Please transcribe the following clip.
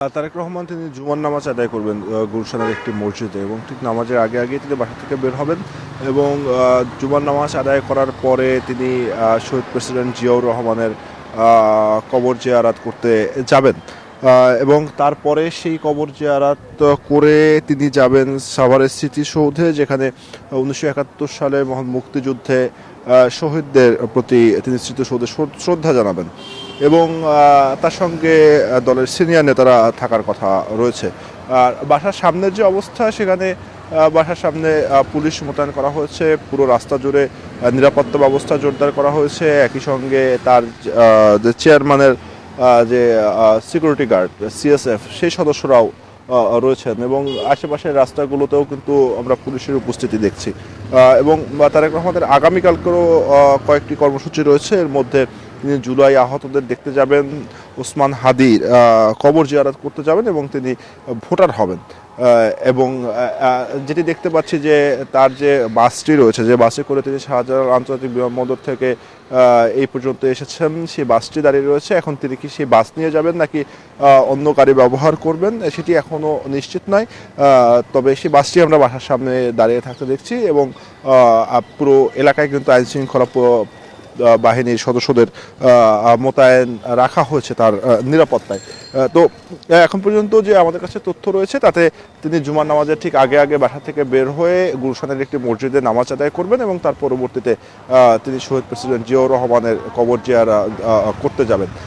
তারেক রহমান তিনি জুমার নামাজ আদায় করবেন গুলশানের একটি মসজিদে এবং ঠিক নামাজের আগে আগে তিনি বাসা থেকে বের হবেন এবং জুমার নামাজ আদায় করার পরে তিনি শহীদ প্রেসিডেন্ট জিয়াউর রহমানের কবর জিয়ারাত করতে যাবেন এবং তারপরে সেই কবর জিয়ারাত করে তিনি যাবেন সাভারের স্মৃতিসৌধে, যেখানে 1971 সালে মহান মুক্তিযুদ্ধে শহীদদের প্রতি তিনি স্মৃতিসৌধে শ্রদ্ধা জানাবেন এবং তার সঙ্গে দলের সিনিয়র নেতারা থাকার কথা রয়েছে। আর বাসার সামনের যে অবস্থা, সেখানে বাসার সামনে পুলিশ মোতায়েন করা হয়েছে, পুরো রাস্তা জুড়ে নিরাপত্তা ব্যবস্থা জোরদার করা হয়েছে। একই সঙ্গে তার যে চেয়ারম্যানের যে সিকিউরিটি গার্ড সিএসএফ সেই সদস্যরাও রয়েছেন এবং আশেপাশের রাস্তাগুলোতেও কিন্তু আমরা পুলিশের উপস্থিতি দেখছি এবং তারেক রহমানের আগামীকালকেরও কয়েকটি কর্মসূচি রয়েছে। এর মধ্যে তিনি জুলাই আহতদের দেখতে যাবেন, ওসমান হাদির কবর জিয়ারত করতে যাবেন এবং তিনি ভোটার হবেন এবং যেটি দেখতে পাচ্ছি যে তার যে বাসটি রয়েছে, যে বাসে করে তিনি শাহজালাল আন্তর্জাতিক বিমানবন্দর থেকে এই পর্যন্ত এসেছেন, সেই বাসটি দাঁড়িয়ে রয়েছে। এখন তিনি কি সেই বাস নিয়ে যাবেন নাকি অন্য গাড়ি ব্যবহার করবেন সেটি এখনও নিশ্চিত নয়, তবে সেই বাসটি আমরা বাসার সামনে দাঁড়িয়ে থাকতে দেখছি এবং পুরো এলাকায় কিন্তু আইনশৃঙ্খলা বাহিনীর সদস্যদের মোতায়েন রাখা হয়েছে তার নিরাপত্তায়। তো এখন পর্যন্ত যে আমাদের কাছে তথ্য রয়েছে তাতে তিনি জুমার নামাজের ঠিক আগে আগে বাসা থেকে বের হয়ে গুলশানের একটি মসজিদে নামাজ আদায় করবেন এবং তার পরবর্তীতে তিনি শহীদ প্রেসিডেন্ট জিয়াউর রহমানের কবর জিয়ারা করতে যাবেন।